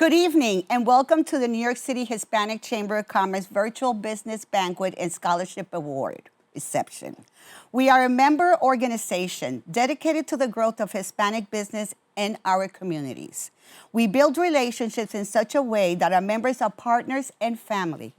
Good evening and welcome to the New York City Hispanic Chamber of Commerce Virtual Business Banquet and Scholarship Award reception. We are a member organization dedicated to the growth of Hispanic business in our communities. We build relationships in such a way that our members are partners and family.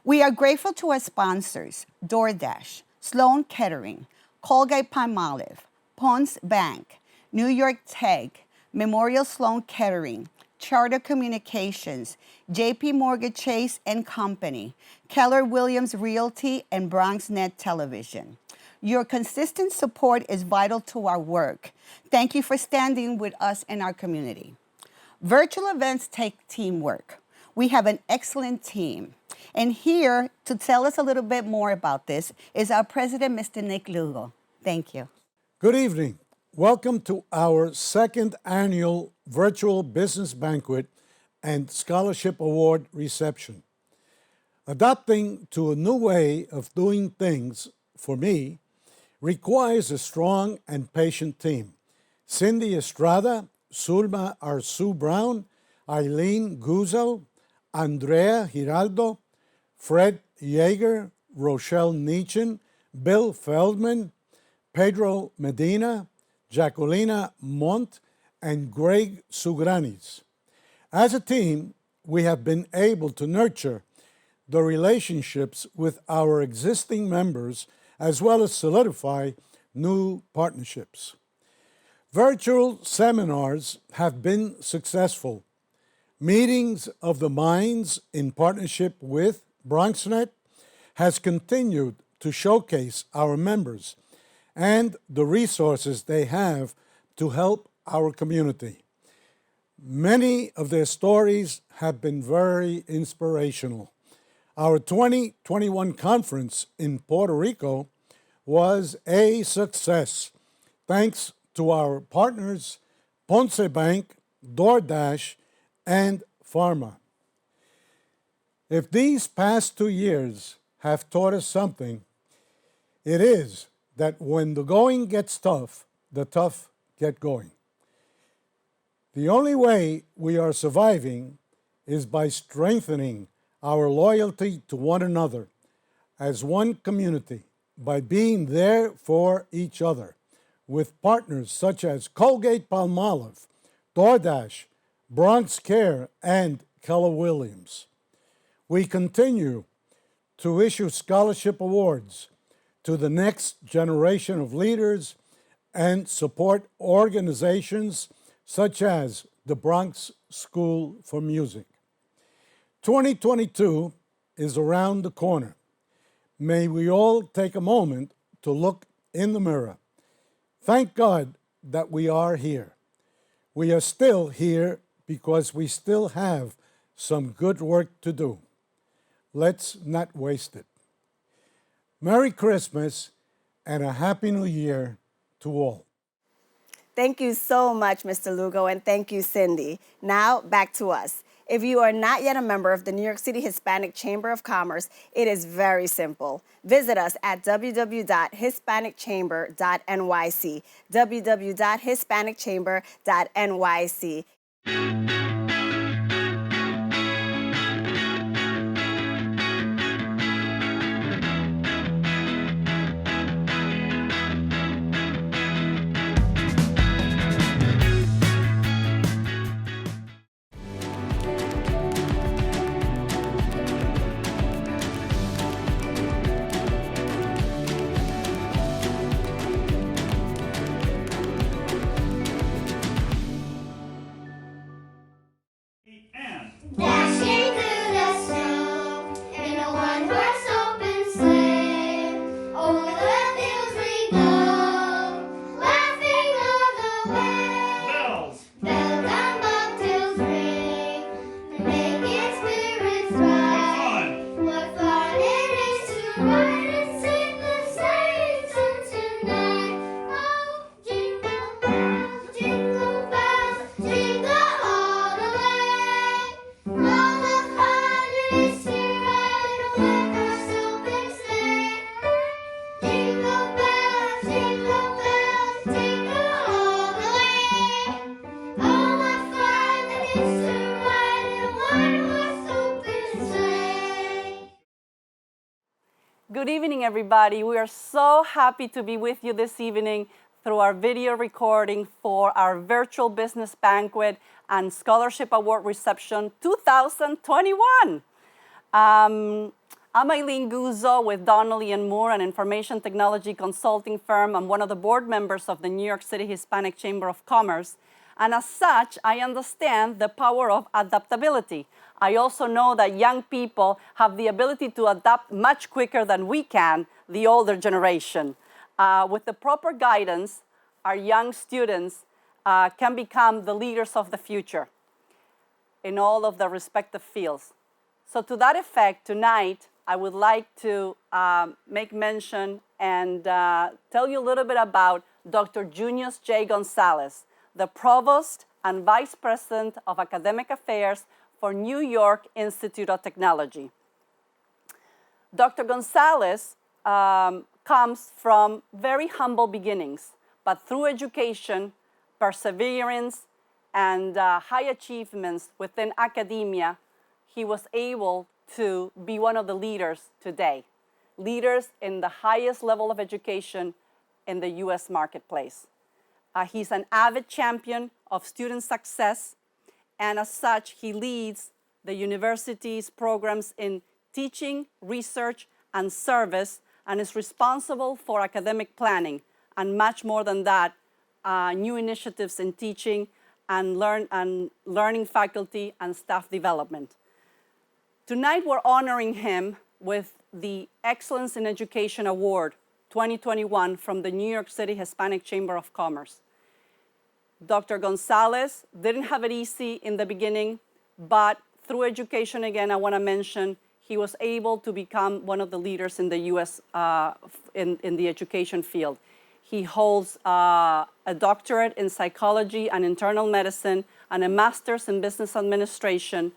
We are grateful to our sponsors, DoorDash, Sloan Kettering, Colgate-Palmolive, Ponce Bank, New York Tech, Memorial Sloan Kettering, Charter Communications, JP Morgan Chase and Company, Keller Williams Realty, and BronxNet Television. Your consistent support is vital to our work. Thank you for standing with us in our community. Virtual events take teamwork. We have an excellent team. And here to tell us a little bit more about this is our president, Mr. Nick Lugo. Thank you. Good evening. Welcome to our second annual Virtual Business Banquet and Scholarship Award reception. Adopting to a new way of doing things, for me, requires a strong and patient team. Cindy Estrada, Zulma Arzu Brown, Eileen Guzzo, Andrea Giraldo, Fred Yeager, Rochelle Nietzschen, Bill Feldman, Pedro Medina, Jacquelina Montt, and Greg Sugranis. As a team, we have been able to nurture the relationships with our existing members as well as solidify new partnerships. Virtual seminars have been successful. Meetings of the Minds in partnership with BronxNet has continued to showcase our members and the resources they have to help our community. Many of their stories have been very inspirational. Our 2021 conference in Puerto Rico was a success, thanks to our partners, Ponce Bank, DoorDash, and Pharma. If these past 2 years have taught us something, it is that when the going gets tough, the tough get going. The only way we are surviving is by strengthening our loyalty to one another as one community, by being there for each other with partners such as Colgate-Palmolive, DoorDash, Bronx Care, and Keller Williams. We continue to issue scholarship awards to the next generation of leaders and support organizations such as the Bronx School for Music. 2022 is around the corner. May we all take a moment to look in the mirror. Thank God that we are here. We are still here because we still have some good work to do. Let's not waste it. Merry Christmas and a Happy New Year to all. Thank you so much, Mr. Lugo, and thank you, Cindy. Now, back to us. If you are not yet a member of the New York City Hispanic Chamber of Commerce, it is very simple. Visit us at www.hispanicchamber.nyc, www.hispanicchamber.nyc. Good evening, everybody. We are so happy to be with you this evening through our video recording for our virtual business banquet and scholarship award reception 2021. I'm Eileen Guzzo with Donnelly & Moore, an information technology consulting firm. I'm one of the board members of the New York City Hispanic Chamber of Commerce. And as such, I understand the power of adaptability. I also know that young people have the ability to adapt much quicker than we can, the older generation. With the proper guidance, our young students can become the leaders of the future in all of their respective fields. So to that effect, tonight, I would like to make mention and tell you a little bit about Dr. Junius J. Gonzalez, the Provost and Vice President of Academic Affairs for New York Institute of Technology. Dr. Gonzalez comes from very humble beginnings, but through education, perseverance, and high achievements within academia, he was able to be one of the leaders today, leaders in the highest level of education in the US marketplace. He's an avid champion of student success, and as such, he leads the university's programs in teaching, research, and service, and is responsible for academic planning, and much more than that, new initiatives in teaching and learning faculty and staff development. Tonight, we're honoring him with the Excellence in Education Award 2021 from the New York City Hispanic Chamber of Commerce. Dr. Gonzalez didn't have it easy in the beginning, but through education, again, I want to mention, he was able to become one of the leaders in the US in the education field. He holds a doctorate in psychology and internal medicine and a master's in business administration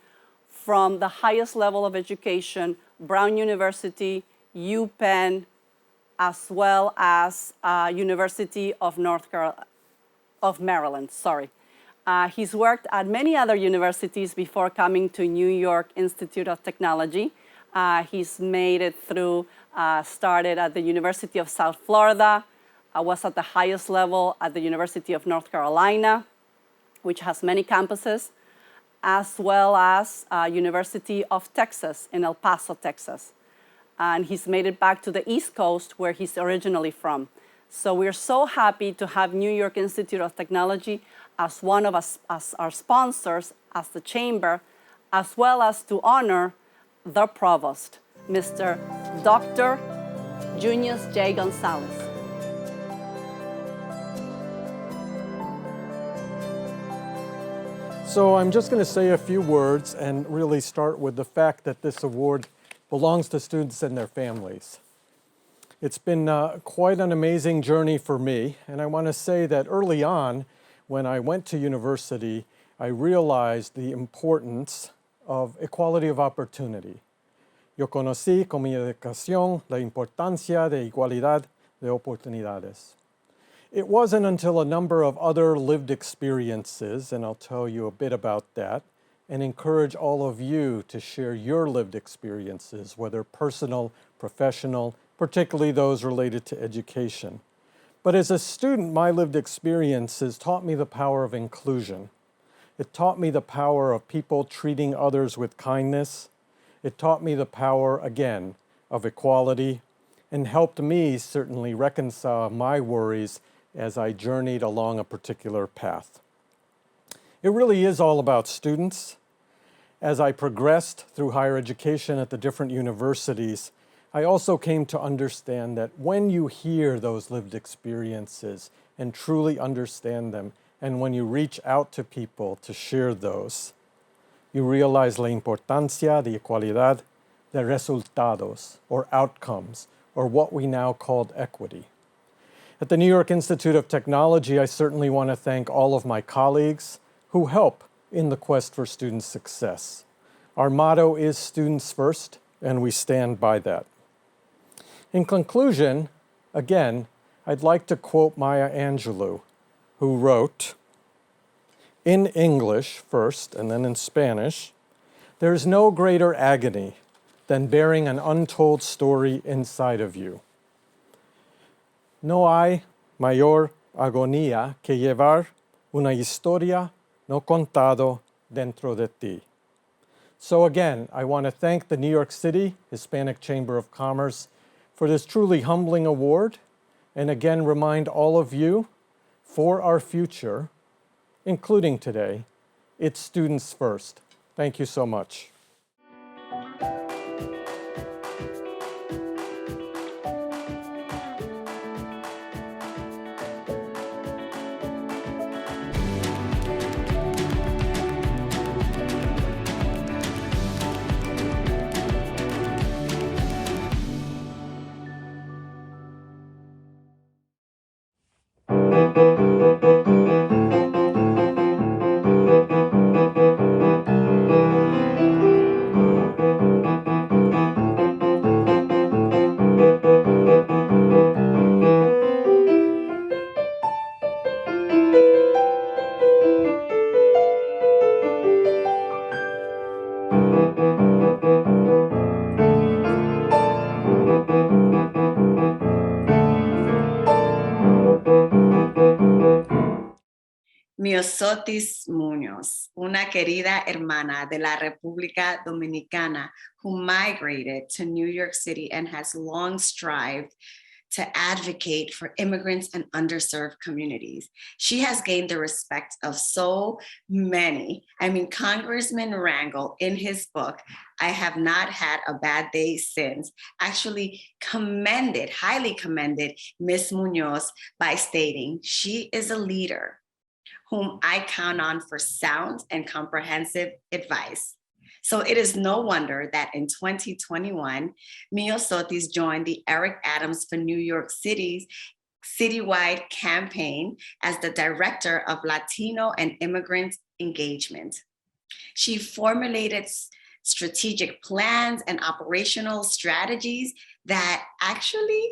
from the highest level of education, Brown University, UPenn, as well as University of Maryland. He's worked at many other universities before coming to New York Institute of Technology. He's made it through, started at the University of South Florida, was at the highest level at the University of North Carolina, which has many campuses, as well as University of Texas in El Paso, Texas. And he's made it back to the East Coast, where he's originally from. So we're so happy to have New York Institute of Technology as one of us, as our sponsors, as the chamber, as well as to honor the provost, Mr. Dr. Junius J. Gonzalez. So I'm just going to say a few words and really start with the fact that this award belongs to students and their families. It's been quite an amazing journey for me, and I want to say that early on, when I went to university, I realized the importance of equality of opportunity. Yo conocí con mi educación la importancia de igualdad de oportunidades. It wasn't until a number of other lived experiences, and I'll tell you a bit about that, and encourage all of you to share your lived experiences, whether personal, professional, particularly those related to education. But as a student, my lived experiences taught me the power of inclusion. It taught me the power of people treating others with kindness. It taught me the power, again, of equality, and helped me certainly reconcile my worries as I journeyed along a particular path. It really is all about students. As I progressed through higher education at the different universities, I also came to understand that when you hear those lived experiences and truly understand them, and when you reach out to people to share those, you realize la importancia de igualdad de resultados, or outcomes, or what we now call equity. At the New York Institute of Technology, I certainly want to thank all of my colleagues who help in the quest for student success. Our motto is students first, and we stand by that. In conclusion, again, I'd like to quote Maya Angelou, who wrote, in English first and then in Spanish, "There is no greater agony than bearing an untold story inside of you. No hay mayor agonía que llevar una historia no contado dentro de ti. So again, I want to thank the New York City Hispanic Chamber of Commerce for this truly humbling award, and again remind all of you, for our future, including today, it's students first. Thank you so much. Miosotis Muñoz, una querida hermana de la República Dominicana who migrated to New York City and has long strived to advocate for immigrants and underserved communities. She has gained the respect of so many. I mean, Congressman Rangel, in his book, I Have Not Had a Bad Day Since, actually highly commended Ms. Muñoz by stating, she is a leader whom I count on for sound and comprehensive advice. So it is no wonder that in 2021, Miosotis joined the Eric Adams for New York City's citywide campaign as the Director of Latino and Immigrant Engagement. She formulated strategic plans and operational strategies that actually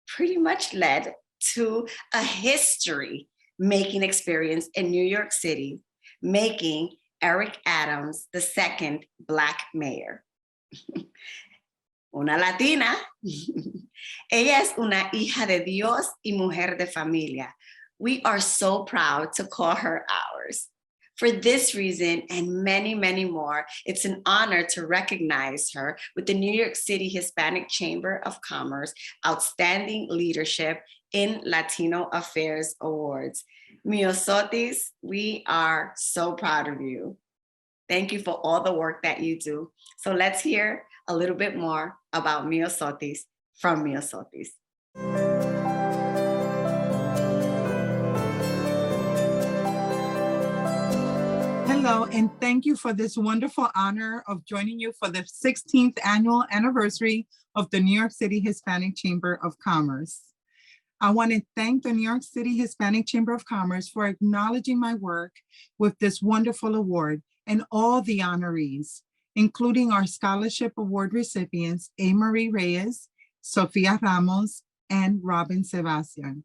pretty much led to a history-making experience in New York City, making Eric Adams the second Black mayor. Una Latina. Ella es una hija de Dios y mujer de familia. We are so proud to call her ours. For this reason and many, many more, it's an honor to recognize her with the New York City Hispanic Chamber of Commerce Outstanding Leadership in Latino Affairs Awards. Miosotis, we are so proud of you. Thank you for all the work that you do. So let's hear a little bit more about Miosotis from Miosotis. Hello, and thank you for this wonderful honor of joining you for the 16th annual anniversary of the New York City Hispanic Chamber of Commerce. I want to thank the New York City Hispanic Chamber of Commerce for acknowledging my work with this wonderful award and all the honorees, including our scholarship award recipients, A. Marie Reyes, Sofia Ramos, and Robin Sebastian.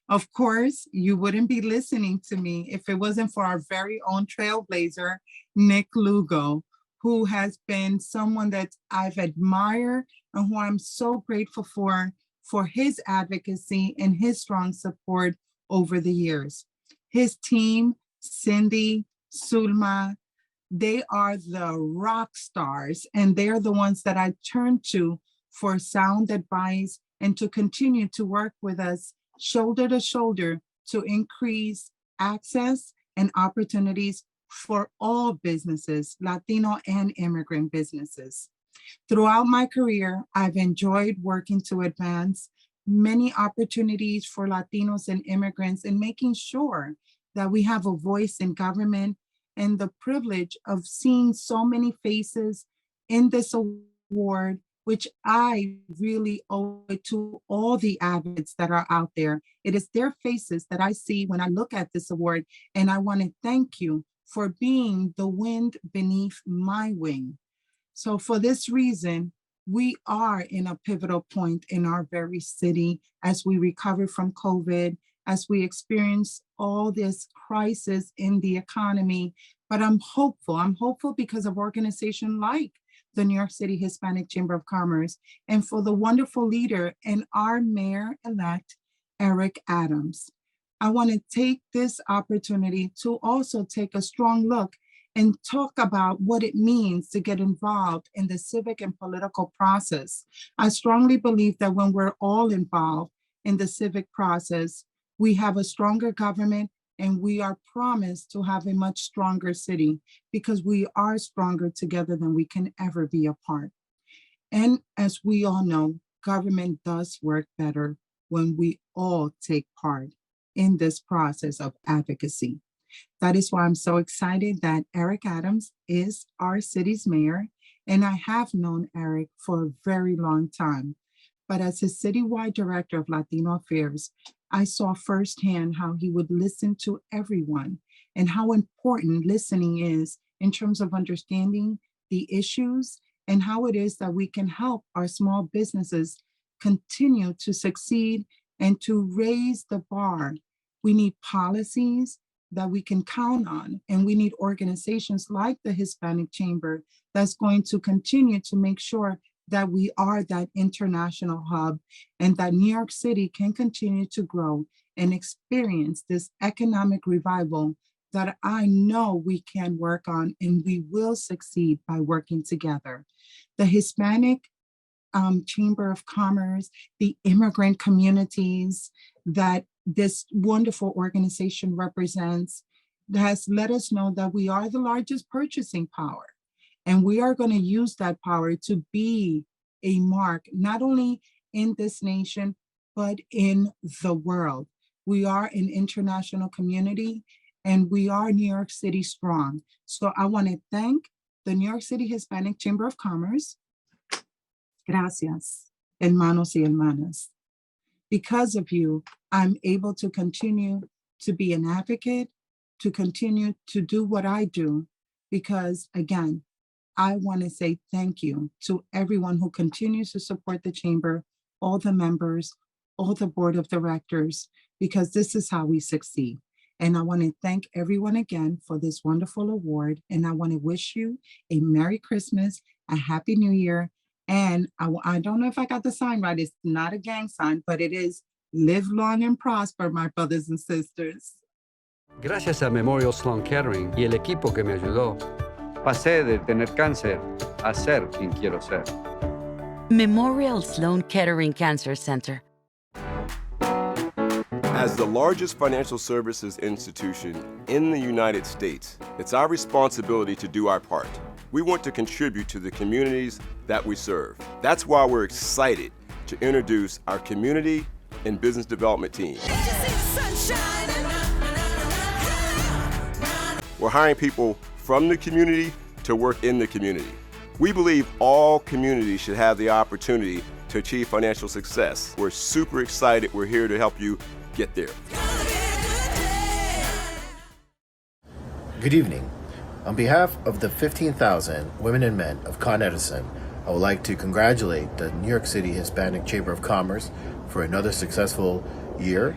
Of course, you wouldn't be listening to me if it wasn't for our very own trailblazer, Nick Lugo, who has been someone that I've admired and who I'm so grateful for his advocacy and his strong support over the years. His team, Cindy, Sulma, they are the rock stars, and they're the ones that I turn to for sound advice and to continue to work with us shoulder to shoulder to increase access and opportunities for all businesses, Latino and immigrant businesses. Throughout my career, I've enjoyed working to advance many opportunities for Latinos and immigrants and making sure that we have a voice in government, and the privilege of seeing so many faces in this award, which I really owe it to all the advocates that are out there. It is their faces that I see when I look at this award, and I want to thank you for being the wind beneath my wing. So for this reason, we are in a pivotal point in our very city as we recover from COVID, as we experience all this crisis in the economy. But I'm hopeful because of organizations like the New York City Hispanic Chamber of Commerce, and for the wonderful leader and our mayor-elect, Eric Adams. I want to take this opportunity to also take a strong look and talk about what it means to get involved in the civic and political process. I strongly believe that when we're all involved in the civic process, we have a stronger government and we are promised to have a much stronger city because we are stronger together than we can ever be apart. And as we all know, government does work better when we all take part in this process of advocacy. That is why I'm so excited that Eric Adams is our city's mayor, and I have known Eric for a very long time. But as his citywide director of Latino Affairs, I saw firsthand how he would listen to everyone and how important listening is in terms of understanding the issues and how it is that we can help our small businesses continue to succeed and to raise the bar. We need policies that we can count on, and we need organizations like the Hispanic Chamber that's going to continue to make sure that we are that international hub and that New York City can continue to grow and experience this economic revival that I know we can work on and we will succeed by working together. The Hispanic Chamber of Commerce, the immigrant communities that this wonderful organization represents has let us know that we are the largest purchasing power. And we are going to use that power to be a mark, not only in this nation, but in the world. We are an international community and we are New York City strong. So I want to thank the New York City Hispanic Chamber of Commerce. Gracias, hermanos y hermanas. Because of you, I'm able to continue to be an advocate, to continue to do what I do, because again, I want to say thank you to everyone who continues to support the chamber, all the members, all the board of directors, because this is how we succeed. And I want to thank everyone again for this wonderful award. And I want to wish you a Merry Christmas, a Happy New Year. And I don't know if I got the sign right. It's not a gang sign, but it is live long and prosper, my brothers and sisters. Gracias a Memorial Sloan Kettering y el equipo que me ayudó, pasé de tener cáncer a ser quien quiero ser. Memorial Sloan Kettering Cancer Center. As the largest financial services institution in the United States, it's our responsibility to do our part. We want to contribute to the communities that we serve. That's why we're excited to introduce our community and business development team. We're hiring people from the community to work in the community. We believe all communities should have the opportunity to achieve financial success. We're super excited. We're here to help you get there. Good evening. On behalf of the 15,000 women and men of Con Edison, I would like to congratulate the New York City Hispanic Chamber of Commerce for another successful year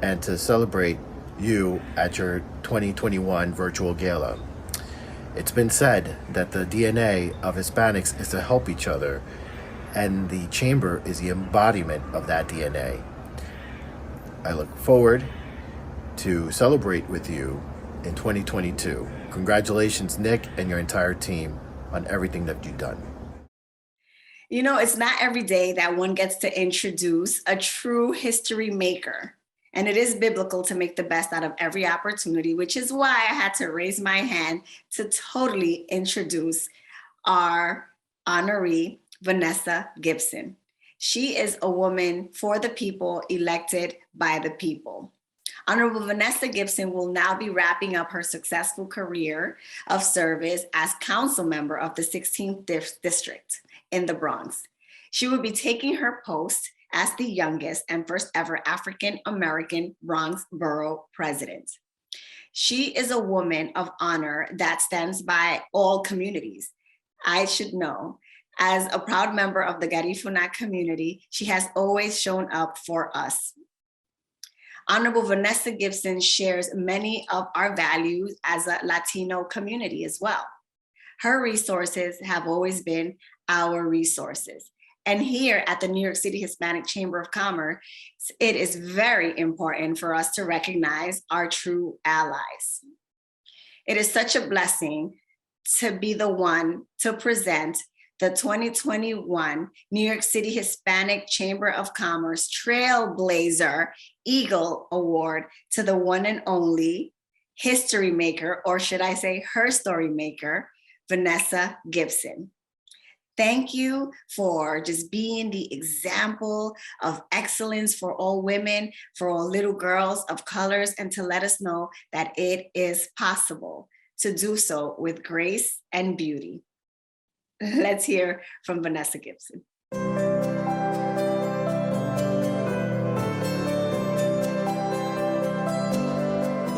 and to celebrate you at your 2021 virtual gala. It's been said that the DNA of Hispanics is to help each other, and the Chamber is the embodiment of that DNA. I look forward to celebrate with you in 2022. Congratulations, Nick, and your entire team on everything that you've done. You know, it's not every day that one gets to introduce a true history maker. And it is biblical to make the best out of every opportunity, which is why I had to raise my hand to totally introduce our honoree, Vanessa Gibson. She is a woman for the people, elected by the people. Honorable Vanessa Gibson will now be wrapping up her successful career of service as council member of the 16th District in the Bronx. She will be taking her post as the youngest and first ever African-American Bronx Borough president. She is a woman of honor that stands by all communities. I should know, as a proud member of the Garifuna community, she has always shown up for us. Honorable Vanessa Gibson shares many of our values as a Latino community as well. Her resources have always been our resources. And here at the New York City Hispanic Chamber of Commerce, it is very important for us to recognize our true allies. It is such a blessing to be the one to present the 2021 New York City Hispanic Chamber of Commerce Trailblazer Eagle Award to the one and only history maker, or should I say her story maker, Vanessa Gibson. Thank you for just being the example of excellence for all women, for all little girls of colors, and to let us know that it is possible to do so with grace and beauty. Let's hear from Vanessa Gibson.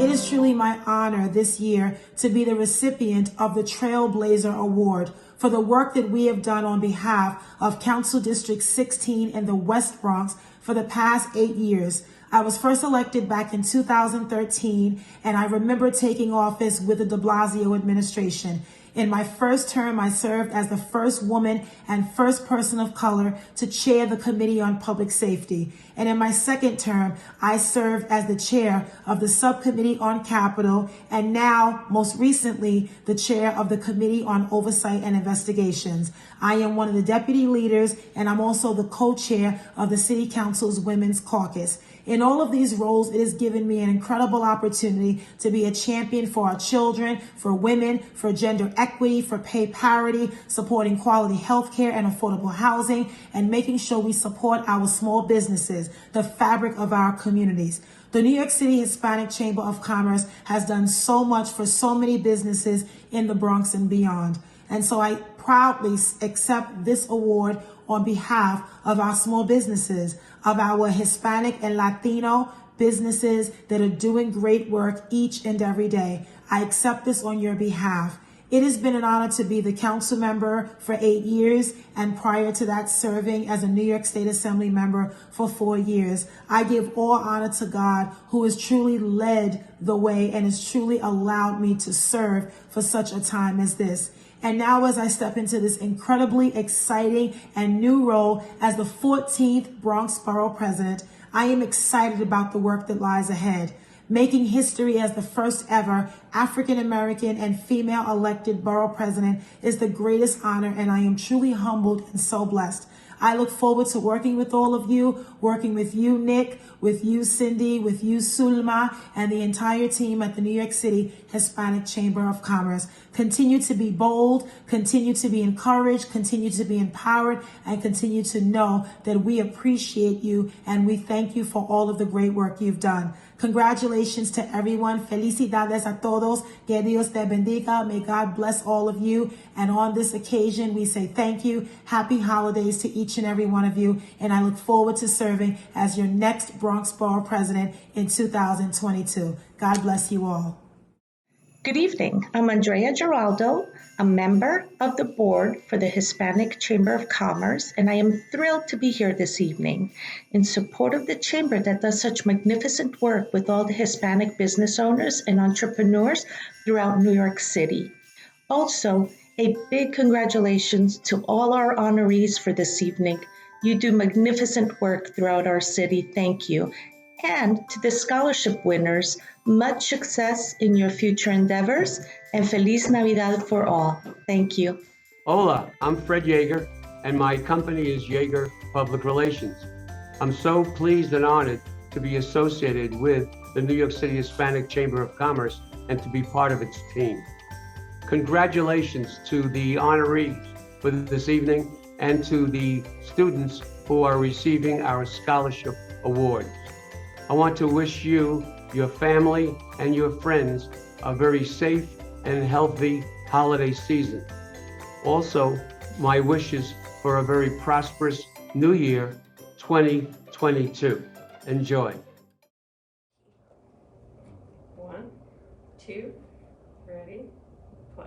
It is truly my honor this year to be the recipient of the Trailblazer Award for the work that we have done on behalf of Council District 16 in the West Bronx for the past 8 years. I was first elected back in 2013, and I remember taking office with the de Blasio administration. In my first term, I served as the first woman and first person of color to chair the Committee on Public Safety. And in my second term, I served as the chair of the Subcommittee on Capital, and now, most recently, the chair of the Committee on Oversight and Investigations. I am one of the deputy leaders, and I'm also the co-chair of the City Council's Women's Caucus. In all of these roles, it has given me an incredible opportunity to be a champion for our children, for women, for gender equity, for pay parity, supporting quality healthcare and affordable housing, and making sure we support our small businesses, the fabric of our communities. The New York City Hispanic Chamber of Commerce has done so much for so many businesses in the Bronx and beyond. And so I proudly accept this award on behalf of our small businesses, of our Hispanic and Latino businesses that are doing great work each and every day. I accept this on your behalf. It has been an honor to be the council member for 8 years, and prior to that, serving as a New York State Assembly member for 4 years. I give all honor to God, who has truly led the way and has truly allowed me to serve for such a time as this. And now, as I step into this incredibly exciting and new role as the 14th Bronx Borough President, I am excited about the work that lies ahead. Making history as the first ever African American and female elected borough president is the greatest honor, and I am truly humbled and so blessed. I look forward to working with all of you, working with you, Nick, with you, Cindy, with you, Sulma, and the entire team at the New York City Hispanic Chamber of Commerce. Continue to be bold, continue to be encouraged, continue to be empowered, and continue to know that we appreciate you and we thank you for all of the great work you've done. Congratulations to everyone. Felicidades a todos. Que Dios te bendiga. May God bless all of you. And on this occasion, we say thank you. Happy holidays to each and every one of you. And I look forward to serving as your next Bronx Borough President in 2022. God bless you all. Good evening. I'm Andrea Giraldo, a member of the board for the Hispanic Chamber of Commerce, and I am thrilled to be here this evening in support of the chamber that does such magnificent work with all the Hispanic business owners and entrepreneurs throughout New York City. Also, a big congratulations to all our honorees for this evening. You do magnificent work throughout our city. Thank you. And to the scholarship winners, much success in your future endeavors, and Feliz Navidad for all. Thank you. Hola, I'm Fred Yeager, and my company is Yeager Public Relations. I'm so pleased and honored to be associated with the New York City Hispanic Chamber of Commerce and to be part of its team. Congratulations to the honorees for this evening and to the students who are receiving our scholarship awards. I want to wish you, your family, and your friends a very safe and healthy holiday season. Also, my wishes for a very prosperous New Year 2022. Enjoy. 1, 2, ready, play.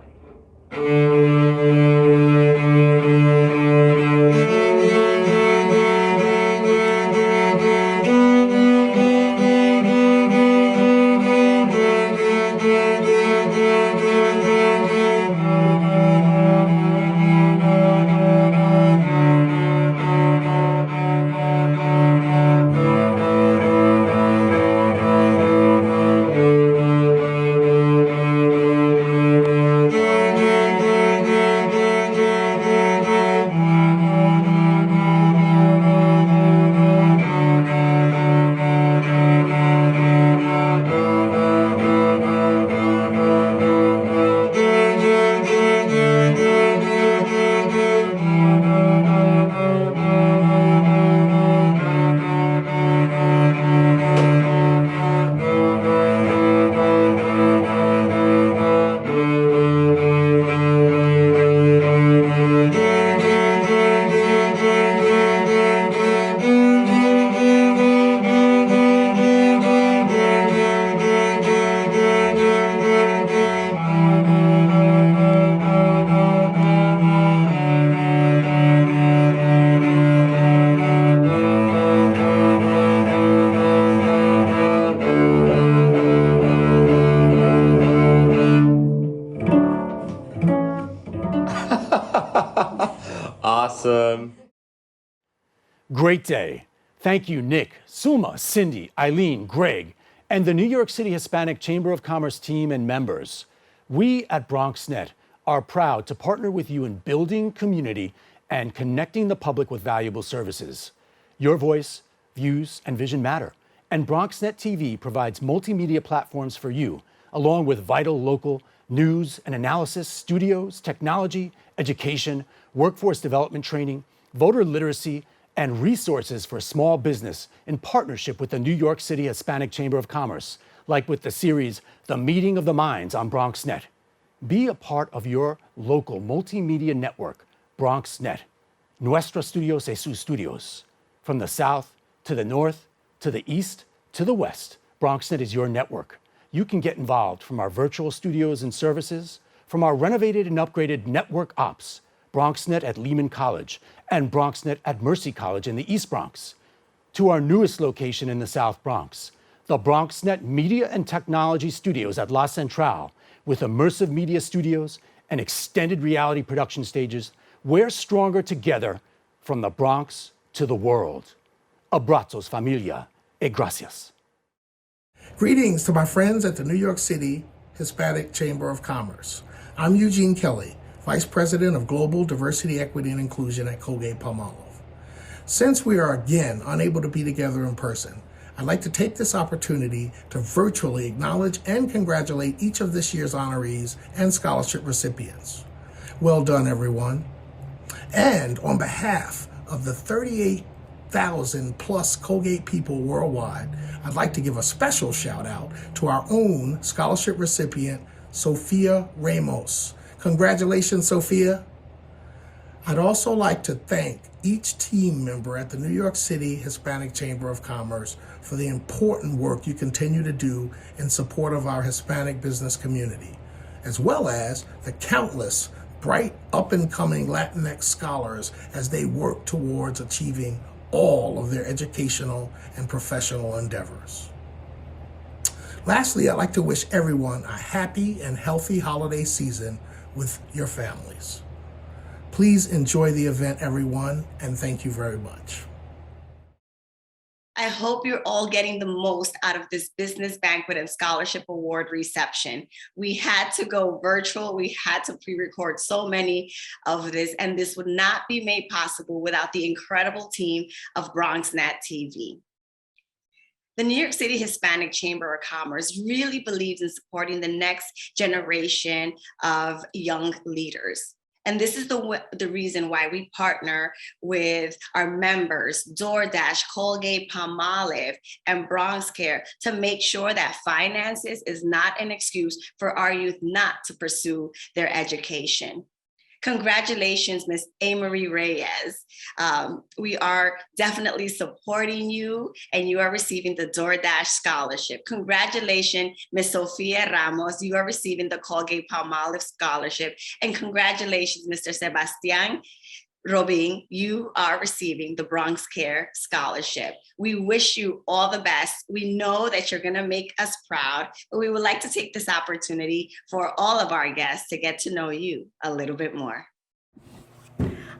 Great day. Thank you, Nick, Suma, Cindy, Eileen, Greg, and the New York City Hispanic Chamber of Commerce team and members. We at BronxNet are proud to partner with you in building community and connecting the public with valuable services. Your voice, views, and vision matter, and BronxNet TV provides multimedia platforms for you, along with vital local news and analysis, studios, technology, education, workforce development training, voter literacy, and resources for small business in partnership with the New York City Hispanic Chamber of Commerce, like with the series The Meeting of the Minds on BronxNet. Be a part of your local multimedia network, BronxNet. Nuestros Studios es sus studios. From the south to the north, to the east, to the west, BronxNet is your network. You can get involved from our virtual studios and services, from our renovated and upgraded network ops, BronxNet at Lehman College, and BronxNet at Mercy College in the East Bronx, to our newest location in the South Bronx, the BronxNet Media and Technology Studios at La Centrale, with immersive media studios and extended reality production stages. We're stronger together from the Bronx to the world. Abrazos, familia, y gracias. Greetings to my friends at the New York City Hispanic Chamber of Commerce. I'm Eugene Kelly, Vice President of Global Diversity, Equity, and Inclusion at Colgate-Palmolive. Since we are again unable to be together in person, I'd like to take this opportunity to virtually acknowledge and congratulate each of this year's honorees and scholarship recipients. Well done, everyone. And on behalf of the 38,000 plus Colgate people worldwide, I'd like to give a special shout out to our own scholarship recipient, Sophia Ramos. Congratulations, Sophia. I'd also like to thank each team member at the New York City Hispanic Chamber of Commerce for the important work you continue to do in support of our Hispanic business community, as well as the countless bright, up-and-coming Latinx scholars as they work towards achieving all of their educational and professional endeavors. Lastly, I'd like to wish everyone a happy and healthy holiday season with your families. Please enjoy the event, everyone, and thank you very much. I hope you're all getting the most out of this business banquet and scholarship award reception. We had to go virtual. We had to pre-record so many of this, and this would not be made possible without the incredible team of BronxNet TV. The New York City Hispanic Chamber of Commerce really believes in supporting the next generation of young leaders. And this is the reason why we partner with our members, DoorDash, Colgate-Palmolive, and Bronx Care to make sure that finances is not an excuse for our youth not to pursue their education. Congratulations, Ms. Amory Reyes. We are definitely supporting you, and you are receiving the DoorDash scholarship. Congratulations, Ms. Sofia Ramos. You are receiving the Colgate-Palmolive scholarship. And congratulations, Mr. Sebastian Robin, you are receiving the Bronx Care Scholarship. We wish you all the best. We know that you're going to make us proud, but we would like to take this opportunity for all of our guests to get to know you a little bit more.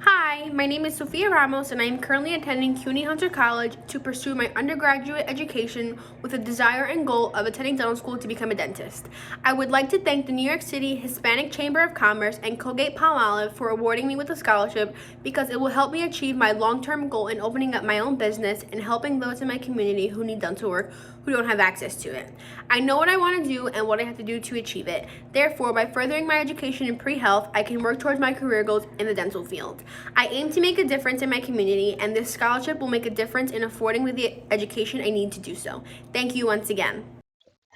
Hi, my name is Sofia Ramos, and I am currently attending CUNY Hunter College to pursue my undergraduate education with a desire and goal of attending dental school to become a dentist. I would like to thank the New York City Hispanic Chamber of Commerce and Colgate-Palmolive for awarding me with a scholarship, because it will help me achieve my long-term goal in opening up my own business and helping those in my community who need dental work who don't have access to it. I know what I want to do and what I have to do to achieve it. Therefore, by furthering my education in pre-health, I can work towards my career goals in the dental field. I aim to make a difference in my community, and this scholarship will make a difference in affording me the education I need to do so. Thank you once again.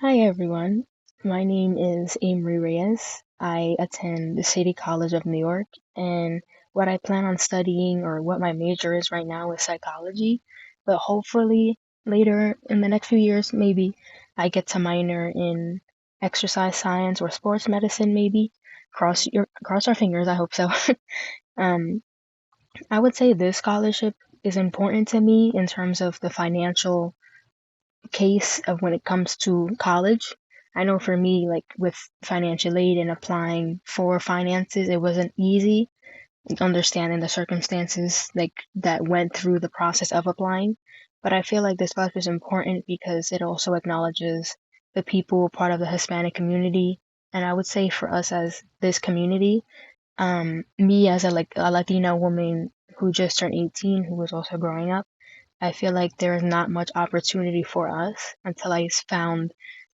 Hi everyone, my name is Amory Reyes. I attend the City College of New York, and what I plan on studying, or what my major is right now, is psychology, but hopefully later in the next few years, maybe I get to minor in exercise science or sports medicine, maybe. Cross our fingers, I hope so. I would say this scholarship is important to me in terms of the financial case of when it comes to college. I know for me, like with financial aid and applying for finances, it wasn't easy, understanding the circumstances like that went through the process of applying. But I feel like this scholarship is important because it also acknowledges the people part of the Hispanic community. And I would say for us as this community, me as a Latina woman who just turned 18, who was also growing up, I feel like there is not much opportunity for us until I found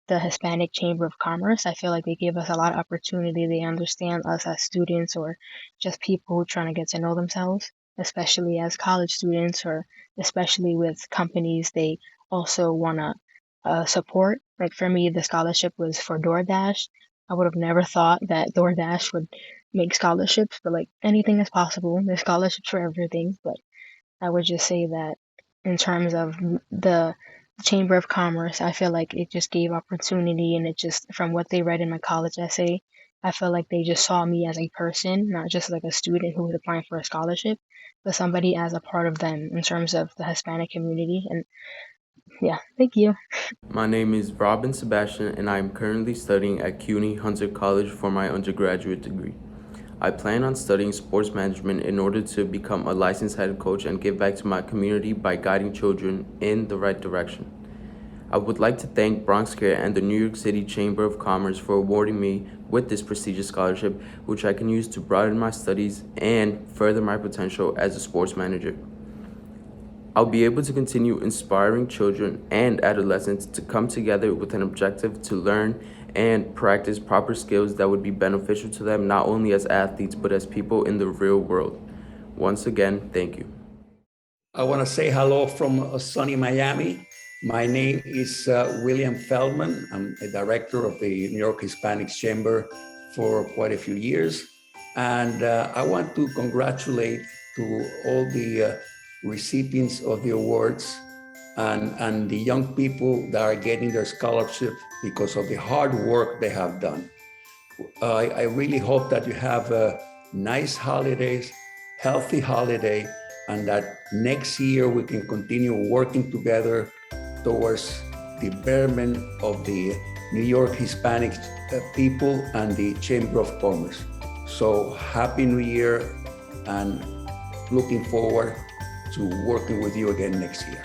the Hispanic Chamber of Commerce. I feel like they give us a lot of opportunity. They understand us as students or just people who are trying to get to know themselves, especially as college students or especially with companies they also want to support. Like for me, the scholarship was for DoorDash. I would have never thought that DoorDash would make scholarships, but like anything is possible. There's scholarships for everything. But I would just say that in terms of the Chamber of Commerce, I feel like it just gave opportunity, and it just, from what they read in my college essay, I feel like they just saw me as a person, not just like a student who was applying for a scholarship, but somebody as a part of them in terms of the Hispanic community. And yeah, thank you. My name is Robin Sebastian, and I am currently studying at CUNY Hunter College for my undergraduate degree. I plan on studying sports management in order to become a licensed head coach and give back to my community by guiding children in the right direction. I would like to thank Bronx Care and the New York City Chamber of Commerce for awarding me with this prestigious scholarship, which I can use to broaden my studies and further my potential as a sports manager. I'll be able to continue inspiring children and adolescents to come together with an objective to learn and practice proper skills that would be beneficial to them not only as athletes but as people in the real world. Once again, thank you. I want to say hello from sunny Miami. My name is William Feldman. I'm a director of the New York Hispanic Chamber for quite a few years. And I want to congratulate to all the recipients of the awards and the young people that are getting their scholarship because of the hard work they have done. I really hope that you have nice holidays, healthy holiday, and that next year we can continue working together towards the betterment of the New York Hispanic people and the Chamber of Commerce. So Happy New Year, and looking forward to working with you again next year.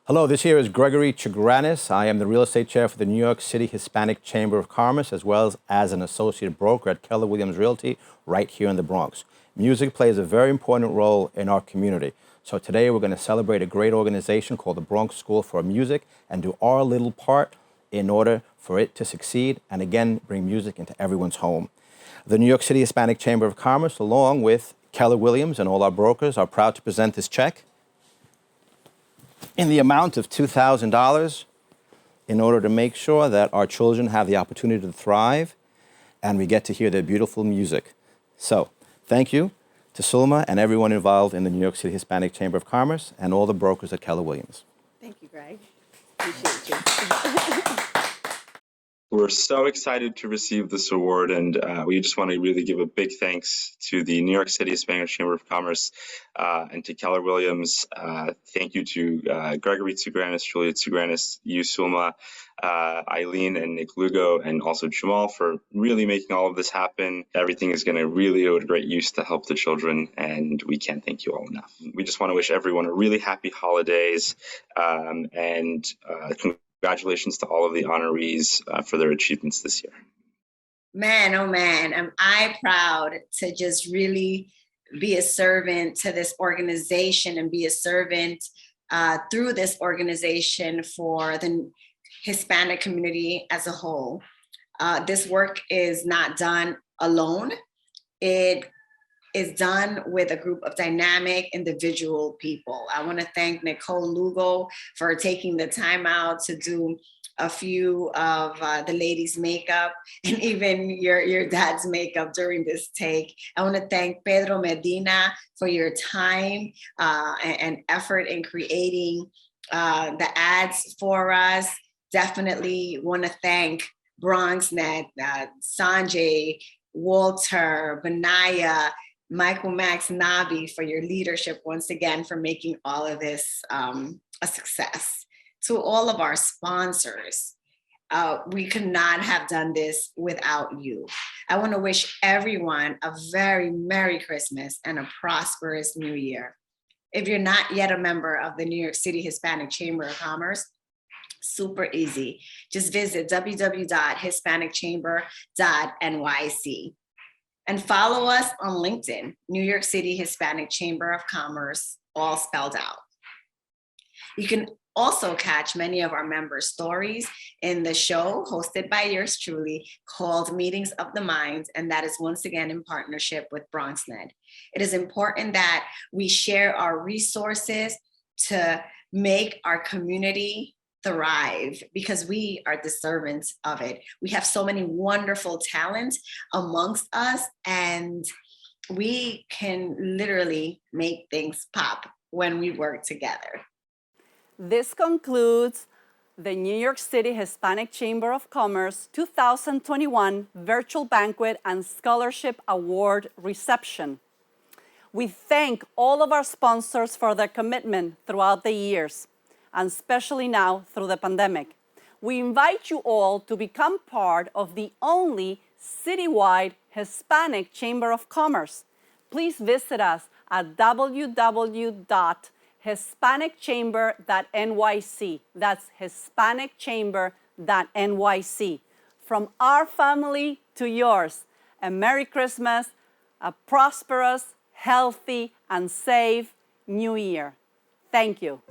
Hello, this here is Gregory Chagranis. I am the real estate chair for the New York City Hispanic Chamber of Commerce, as well as an associate broker at Keller Williams Realty right here in the Bronx. Music plays a very important role in our community. So today we're going to celebrate a great organization called the Bronx School for Music and do our little part in order for it to succeed and again bring music into everyone's home. The New York City Hispanic Chamber of Commerce, along with Keller Williams and all our brokers, are proud to present this check in the amount of $2,000 in order to make sure that our children have the opportunity to thrive and we get to hear their beautiful music. So, thank you to Sulma and everyone involved in the New York City Hispanic Chamber of Commerce and all the brokers at Keller Williams. Thank you, Greg. Appreciate you. We're so excited to receive this award, and we just want to really give a big thanks to the New York City Hispanic Chamber of Commerce and to Keller Williams. Thank you to Gregory Tsugranis, Julia Tsugranis, you, Sulma, Eileen and Nick Lugo, and also Jamal for really making all of this happen. Everything is going to really go to great use to help the children, and we can't thank you all enough. We just want to wish everyone a really happy holidays, and congratulations to all of the honorees for their achievements this year. Man, oh man, am I proud to just really be a servant to this organization and be a servant through this organization for the Hispanic community as a whole. This work is not done alone. It is done with a group of dynamic individual people. I want to thank Nicole Lugo for taking the time out to do a few of the ladies' makeup and even your dad's makeup during this take. I want to thank Pedro Medina for your time and effort in creating the ads for us. Definitely want to thank BronxNet, Sanjay, Walter, Benaya, Michael Max, Nabi for your leadership once again for making all of this a success. To all of our sponsors, we could not have done this without you. I want to wish everyone a very Merry Christmas and a prosperous New Year. If you're not yet a member of the New York City Hispanic Chamber of Commerce, super easy. Just visit www.hispanicchamber.nyc and follow us on LinkedIn, New York City Hispanic Chamber of Commerce, all spelled out. You can also catch many of our members' stories in the show hosted by yours truly called Meetings of the Minds, and that is once again in partnership with BronxNet. It is important that we share our resources to make our community thrive because we are the servants of it. We have so many wonderful talents amongst us, and we can literally make things pop when we work together. This concludes the New York City Hispanic Chamber of Commerce 2021 Virtual Banquet and Scholarship Award reception. We thank all of our sponsors for their commitment throughout the years, and especially now through the pandemic. We invite you all to become part of the only citywide Hispanic Chamber of Commerce. Please visit us at www.hispanicchamber.nyc. That's hispanicchamber.nyc. From our family to yours, a Merry Christmas, a prosperous, healthy, and safe New Year. Thank you.